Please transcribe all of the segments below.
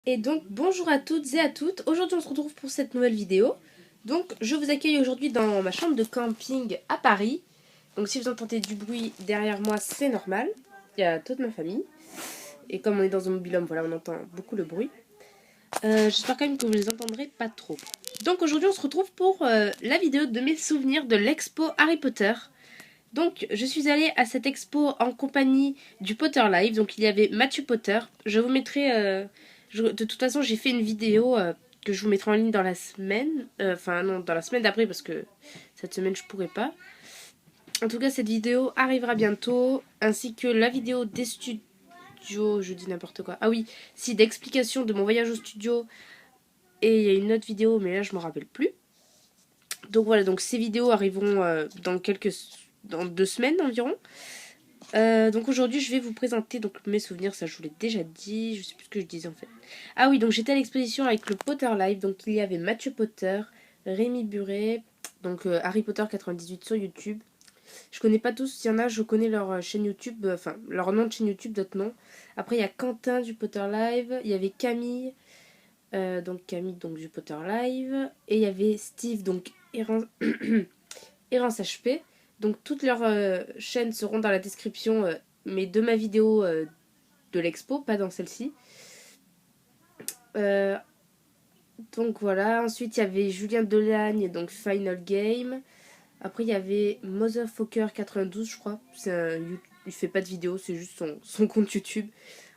Et donc bonjour à toutes et à toutes, aujourd'hui on se retrouve pour cette nouvelle vidéo. Donc je vous accueille aujourd'hui dans ma chambre de camping à Paris. Donc si vous entendez du bruit derrière moi c'est normal, il y a toute ma famille. Et comme on est dans un mobil-home, voilà, on entend beaucoup le bruit. J'espère quand même que vous les entendrez pas trop. Donc aujourd'hui on se retrouve pour la vidéo de mes souvenirs de l'expo Harry Potter. Donc je suis allée à cette expo en compagnie du Potter Live. Donc il y avait Mathieu Potter. Je vous mettrai... de toute façon j'ai fait une vidéo que je vous mettrai en ligne dans la semaine. Enfin non, dans la semaine d'après parce que cette semaine je pourrai pas. En tout cas cette vidéo arrivera bientôt. Ainsi que la vidéo des studios. Je dis n'importe quoi. Ah oui, si d'explication de mon voyage au studio. Et il y a une autre vidéo mais là je m'en rappelle plus. Donc voilà, donc ces vidéos arriveront dans 2 semaines environ. Donc aujourd'hui je vais vous présenter donc mes souvenirs, ça je vous l'ai déjà dit, je sais plus ce que je disais en fait. Ah oui, donc j'étais à l'exposition avec le Potter Live, donc il y avait Mathieu Potter, Rémi Buret, donc Harry Potter 98 sur YouTube. Je connais pas tous, il y en a, je connais leur chaîne YouTube, enfin leur nom de chaîne YouTube, d'autres noms. Après il y a Quentin du Potter Live, il y avait Camille, donc Camille donc du Potter Live, et il y avait Steve, donc Errance HP. Donc toutes leurs chaînes seront dans la description, mais de ma vidéo de l'expo, pas dans celle-ci. Euh, donc voilà, ensuite il y avait Julien Delagne, donc Final Game. Après il y avait Motherfucker92, je crois. Il fait pas de vidéo, c'est juste son compte YouTube.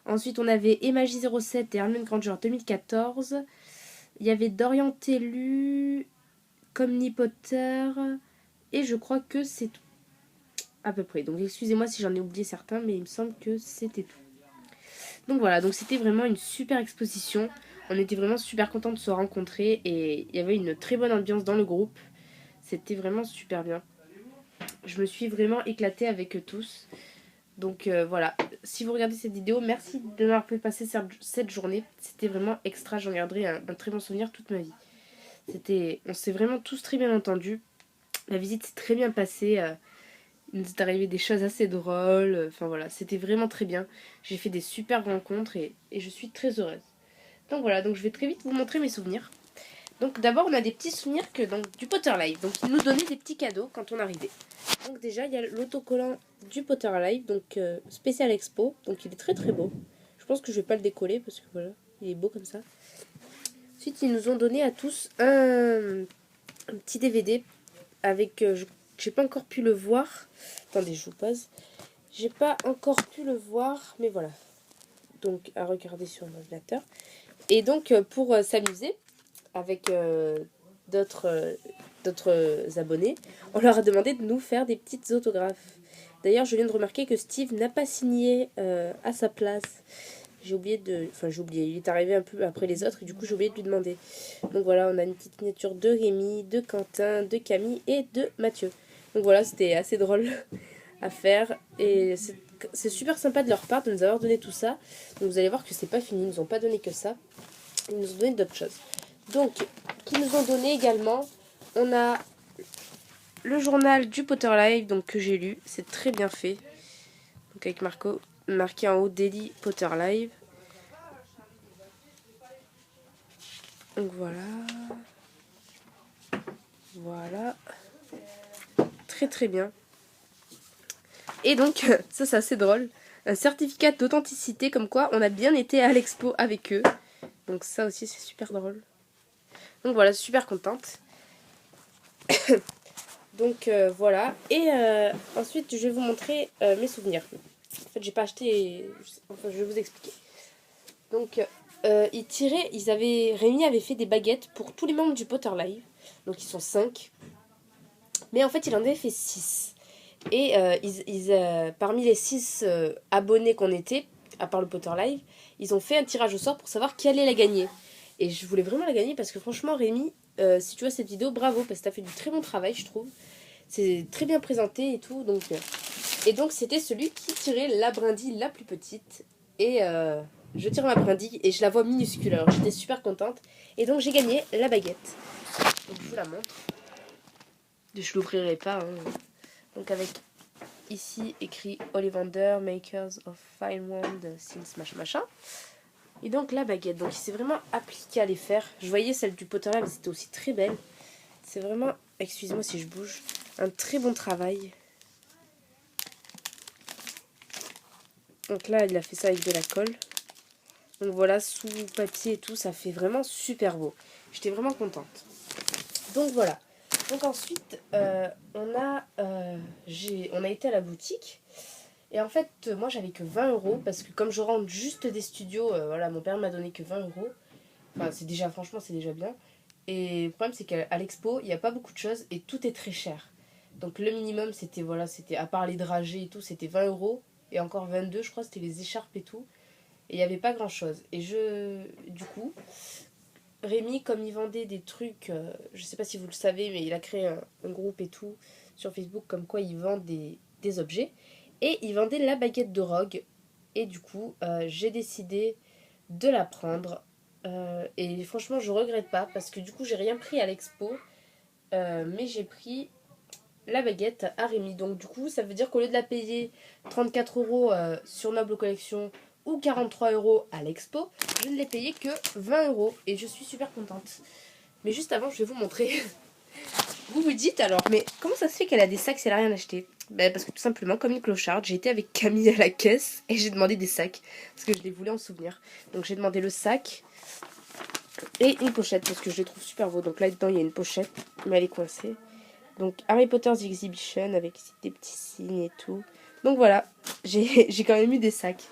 Ensuite on avait Emagi07 et Hermione Granger 2014. Il y avait Dorian Tellu, Comni Potter. Et je crois que c'est tout. À peu près. Donc excusez-moi si j'en ai oublié certains, mais il me semble que c'était tout. Donc voilà, donc c'était vraiment une super exposition. On était vraiment super contents de se rencontrer et il y avait une très bonne ambiance dans le groupe. C'était vraiment super bien. Je me suis vraiment éclatée avec eux tous. Donc voilà, si vous regardez cette vidéo, merci de m'avoir fait passer cette journée. C'était vraiment extra, j'en garderai un très bon souvenir toute ma vie. On s'est vraiment tous très bien entendus. La visite s'est très bien passée. Il nous est arrivé des choses assez drôles. Enfin voilà, c'était vraiment très bien. J'ai fait des super rencontres et je suis très heureuse. Donc voilà, donc je vais très vite vous montrer mes souvenirs. Donc d'abord, on a des petits souvenirs du Potter Live. Donc ils nous donnaient des petits cadeaux quand on arrivait. Donc déjà, il y a l'autocollant du Potter Live, donc spécial expo. Donc il est très très beau. Je pense que je vais pas le décoller parce que voilà, il est beau comme ça. Ensuite, ils nous ont donné à tous un petit DVD avec... j'ai pas encore pu le voir. Attendez, je vous pose. J'ai pas encore pu le voir, mais voilà. Donc à regarder sur mon ordinateur. Et donc pour s'amuser avec d'autres abonnés, on leur a demandé de nous faire des petites autographes. D'ailleurs, je viens de remarquer que Steve n'a pas signé à sa place. J'ai oublié de... Enfin, j'ai oublié. Il est arrivé un peu après les autres et du coup, j'ai oublié de lui demander. Donc voilà, on a une petite miniature de Rémi, de Quentin, de Camille et de Mathieu. Donc voilà, c'était assez drôle à faire. Et c'est super sympa de leur part de nous avoir donné tout ça. Donc vous allez voir que c'est pas fini, ils nous ont pas donné que ça. Ils nous ont donné d'autres choses. Donc, qui nous ont donné également, on a le journal du Potter Live, donc que j'ai lu, c'est très bien fait. Donc avec marqué en haut Daily Potter Live. Donc voilà. Voilà. Très très bien. Et donc, ça c'est assez drôle. Un certificat d'authenticité comme quoi on a bien été à l'expo avec eux. Donc ça aussi c'est super drôle. Donc voilà, super contente. Donc voilà. Et ensuite je vais vous montrer mes souvenirs. En fait j'ai pas acheté... Enfin je vais vous expliquer. Donc Rémi avait fait des baguettes pour tous les membres du Potter Live. Donc ils sont 5. Mais en fait il en avait fait 6. Et parmi les 6 abonnés qu'on était, à part le Potter Live, ils ont fait un tirage au sort pour savoir qui allait la gagner. Et je voulais vraiment la gagner parce que franchement, Rémi, si tu vois cette vidéo, bravo, parce que tu as fait du très bon travail, je trouve. C'est très bien présenté et tout. Et donc, c'était celui qui tirait la brindille la plus petite. Et je tire ma brindille et je la vois minuscule. Alors, j'étais super contente. Et donc, j'ai gagné la baguette. Donc, je vous la montre. Je l'ouvrirai pas, hein. Donc avec ici écrit Ollivander, Makers of Fine Wand, since machin machin. Et donc la baguette, donc il s'est vraiment appliqué à les faire. Je voyais celle du potin là, mais c'était aussi très belle. C'est vraiment, excusez-moi si je bouge, un très bon travail. Donc là, il a fait ça avec de la colle. Donc voilà, sous papier et tout, ça fait vraiment super beau. J'étais vraiment contente. Donc voilà. Donc ensuite, on a été à la boutique. Et en fait, moi j'avais que 20 euros parce que comme je rentre juste des studios, voilà, mon père m'a donné que 20 euros. Enfin, c'est déjà, franchement, c'est déjà bien. Et le problème, c'est qu'à l'expo, il n'y a pas beaucoup de choses et tout est très cher. Donc le minimum, c'était, voilà, c'était, à part les dragées et tout, c'était 20 euros. Et encore 22, je crois, c'était les écharpes et tout. Et il n'y avait pas grand chose. Et du coup, Rémi, comme il vendait des trucs, je sais pas si vous le savez, mais il a créé un groupe et tout sur Facebook, comme quoi il vend des objets. Et il vendait la baguette de Rogue. Et du coup, j'ai décidé de la prendre. Et franchement, je regrette pas parce que du coup, j'ai rien pris à l'expo. Mais j'ai pris la baguette à Rémi. Donc, du coup, ça veut dire qu'au lieu de la payer 34 euros sur Noble Collection ou 43 euros à l'expo, je ne l'ai payé que 20 euros. Et je suis super contente. Mais juste avant, je vais vous montrer. Vous vous dites alors, mais comment ça se fait qu'elle a des sacs si elle a rien acheté? Ben parce que tout simplement, comme une clocharde, j'ai été avec Camille à la caisse et j'ai demandé des sacs. Parce que je les voulais en souvenir. Donc j'ai demandé le sac et une pochette parce que je les trouve super beaux. Donc là dedans il y a une pochette, mais elle est coincée. Donc Harry Potter's Exhibition avec des petits signes et tout. Donc voilà, j'ai quand même eu des sacs.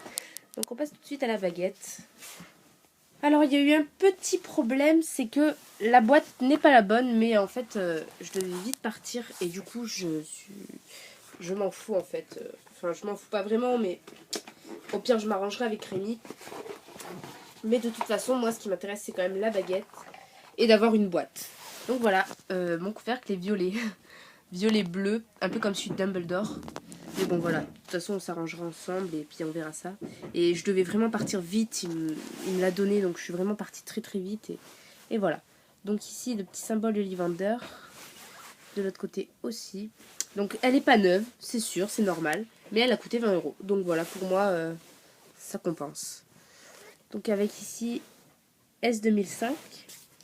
Donc on passe tout de suite à la baguette. Alors il y a eu un petit problème, c'est que la boîte n'est pas la bonne, mais en fait je devais vite partir et du coup je m'en fous en fait. Enfin je m'en fous pas vraiment, mais au pire je m'arrangerai avec Rémi. Mais de toute façon moi ce qui m'intéresse c'est quand même la baguette et d'avoir une boîte. Donc voilà, mon couvercle est violet. Violet bleu, un peu comme celui de Dumbledore. Mais bon voilà, de toute façon on s'arrangera ensemble et puis on verra ça. Et je devais vraiment partir vite, il me l'a donné donc je suis vraiment partie très très vite. Et voilà. Donc ici le petit symbole de Ollivander. De l'autre côté aussi. Donc elle est pas neuve, c'est sûr, c'est normal. Mais elle a coûté 20 euros. Donc voilà, pour moi ça compense. Donc avec ici S2005.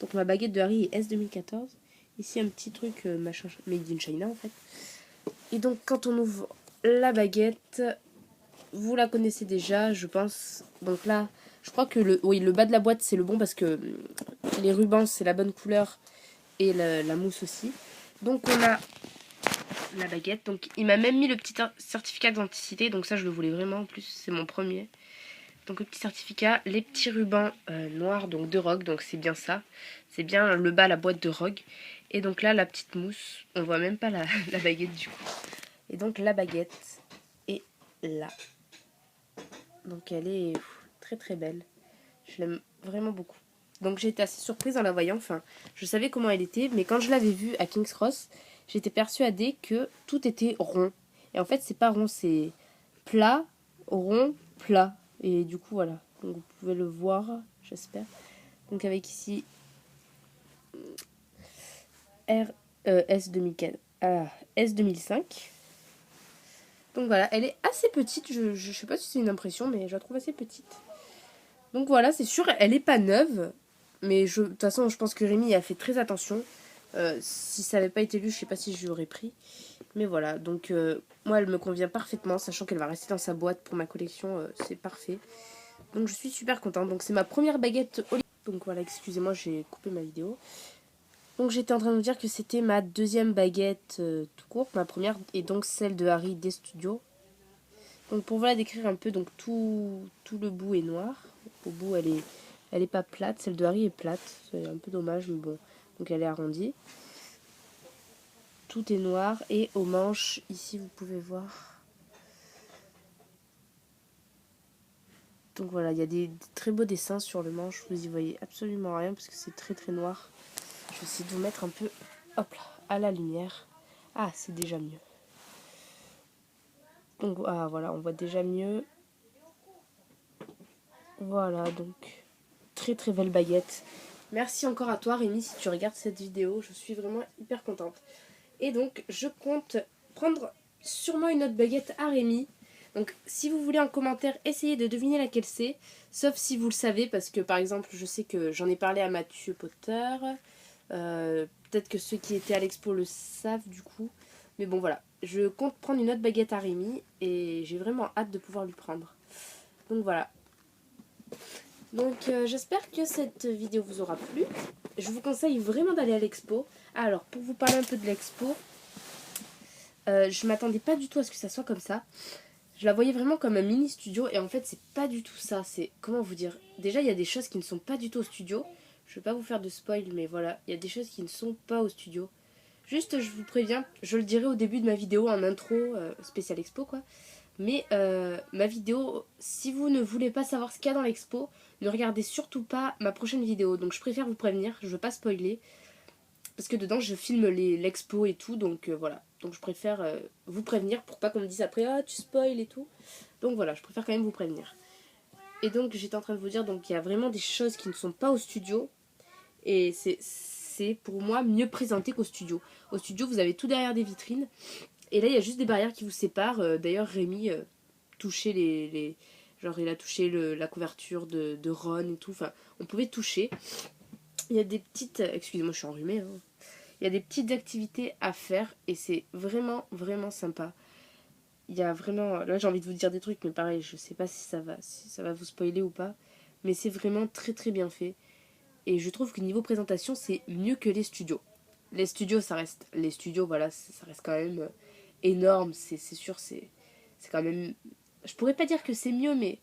Donc ma baguette de Harry est S2014. Ici un petit truc machin made in China en fait. Et donc quand on ouvre la baguette, vous la connaissez déjà je pense. Donc là je crois que le bas de la boîte c'est le bon parce que les rubans c'est la bonne couleur et la mousse aussi. Donc on a la baguette. Donc il m'a même mis le petit certificat d'identité. Donc ça je le voulais vraiment en plus, c'est mon premier. Donc le petit certificat, les petits rubans noirs donc de Rogue, donc c'est bien ça. C'est bien le bas, la boîte de Rogue. Et donc là la petite mousse, on voit même pas la baguette du coup. Et donc la baguette est là. Donc elle est très très belle. Je l'aime vraiment beaucoup. Donc j'ai été assez surprise en la voyant. Enfin, je savais comment elle était, mais quand je l'avais vue à King's Cross, j'étais persuadée que tout était rond. Et en fait, c'est pas rond, c'est plat, rond, plat. Et du coup, voilà. Donc vous pouvez le voir, j'espère. Donc avec ici S2005. Donc voilà, elle est assez petite. Je sais pas si c'est une impression, mais je la trouve assez petite. Donc voilà, c'est sûr, elle est pas neuve. Mais de toute façon, je pense que Rémi a fait très attention. Si ça n'avait pas été lu, je sais pas si je l'aurais pris. Mais voilà, donc moi, elle me convient parfaitement, sachant qu'elle va rester dans sa boîte pour ma collection. C'est parfait. Donc je suis super contente. Donc c'est ma première baguette Ollivander. Donc voilà, excusez-moi, j'ai coupé ma vidéo. Donc j'étais en train de vous dire que c'était ma deuxième baguette tout court. Ma première est donc celle de Harry des Studios. Donc pour voilà décrire un peu, donc tout le bout est noir. Au bout elle est pas plate, celle de Harry est plate. C'est un peu dommage mais bon. Donc elle est arrondie. Tout est noir et aux manches, ici vous pouvez voir. Donc voilà, il y a des très beaux dessins sur le manche. Vous y voyez absolument rien parce que c'est très très noir. Je vais essayer de vous mettre un peu, hop là, à la lumière. Ah, c'est déjà mieux. Donc ah, voilà, on voit déjà mieux. Voilà, donc très très belle baguette. Merci encore à toi Rémi si tu regardes cette vidéo. Je suis vraiment hyper contente. Et donc je compte prendre sûrement une autre baguette à Rémi. Donc si vous voulez en commentaire, essayez de deviner laquelle c'est. Sauf si vous le savez, parce que par exemple, je sais que j'en ai parlé à Mathieu Potter. Peut-être que ceux qui étaient à l'expo le savent du coup. Mais bon voilà, je compte prendre une autre baguette à Rémi et j'ai vraiment hâte de pouvoir lui prendre. Donc voilà. Donc j'espère que cette vidéo vous aura plu. Je vous conseille vraiment d'aller à l'expo. Alors pour vous parler un peu de l'expo, je m'attendais pas du tout à ce que ça soit comme ça. Je la voyais vraiment comme un mini studio et en fait c'est pas du tout ça. C'est, comment vous dire, déjà il y a des choses qui ne sont pas du tout au studio. Je vais pas vous faire de spoil mais voilà, il y a des choses qui ne sont pas au studio. Juste je vous préviens, je le dirai au début de ma vidéo en intro spécial expo quoi. Mais ma vidéo, si vous ne voulez pas savoir ce qu'il y a dans l'expo, ne regardez surtout pas ma prochaine vidéo. Donc je préfère vous prévenir, je veux pas spoiler. Parce que dedans je filme l'expo et tout, donc voilà. Donc je préfère vous prévenir pour pas qu'on me dise après ah tu spoil et tout. Donc voilà, je préfère quand même vous prévenir. Et donc j'étais en train de vous dire, donc il y a vraiment des choses qui ne sont pas au studio. Et c'est pour moi mieux présenté qu'au studio. Au studio vous avez tout derrière des vitrines. Et là il y a juste des barrières qui vous séparent. D'ailleurs Rémi touchait genre il a touché la couverture de Ron et tout. Enfin on pouvait toucher. Il y a des petites... Excusez-moi je suis enrhumée hein. Il y a des petites activités à faire et c'est vraiment, vraiment sympa. Il y a vraiment... Là, j'ai envie de vous dire des trucs, mais pareil, je sais pas si ça va vous spoiler ou pas. Mais c'est vraiment très, très bien fait. Et je trouve que niveau présentation, c'est mieux que les studios. Les studios, ça reste... Les studios, voilà, ça reste quand même énorme. C'est sûr, c'est quand même... Je pourrais pas dire que c'est mieux, mais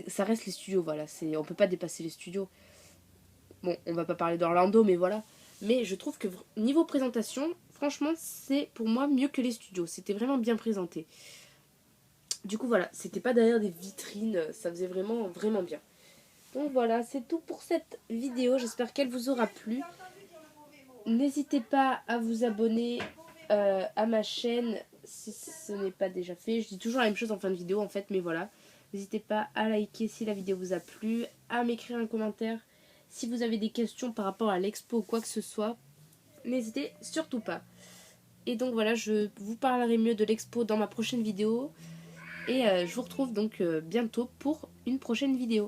ça reste les studios, voilà. On peut pas dépasser les studios. Bon, on va pas parler d'Orlando, mais voilà. Mais je trouve que niveau présentation, franchement, c'est pour moi mieux que les studios. C'était vraiment bien présenté. Du coup, voilà, c'était pas derrière des vitrines, ça faisait vraiment, vraiment bien. Donc voilà, c'est tout pour cette vidéo. J'espère qu'elle vous aura plu. N'hésitez pas à vous abonner à ma chaîne si ce n'est pas déjà fait. Je dis toujours la même chose en fin de vidéo en fait, mais voilà. N'hésitez pas à liker si la vidéo vous a plu, à m'écrire un commentaire si vous avez des questions par rapport à l'expo ou quoi que ce soit. N'hésitez surtout pas. Et donc voilà, je vous parlerai mieux de l'expo dans ma prochaine vidéo. Et je vous retrouve donc bientôt pour une prochaine vidéo.